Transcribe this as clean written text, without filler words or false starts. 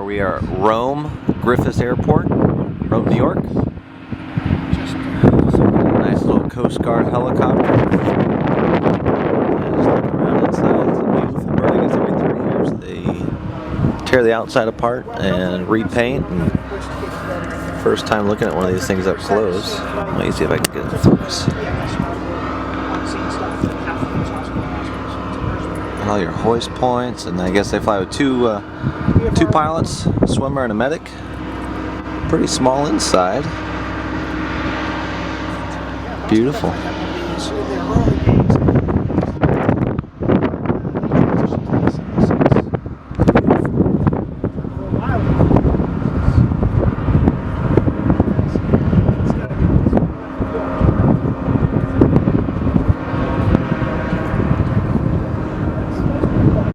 We are at Rome Griffith Airport, Rome, New York. Nice little Coast Guard helicopter. Just look around inside. It's a beautiful building. It's every 3 years they tear the outside apart and repaint. And first time looking at one of these things up close. Let me see if I can get it to focus. And all your hoist points, and I guess they fly with two pilots, a swimmer and a medic. Pretty small inside. Beautiful.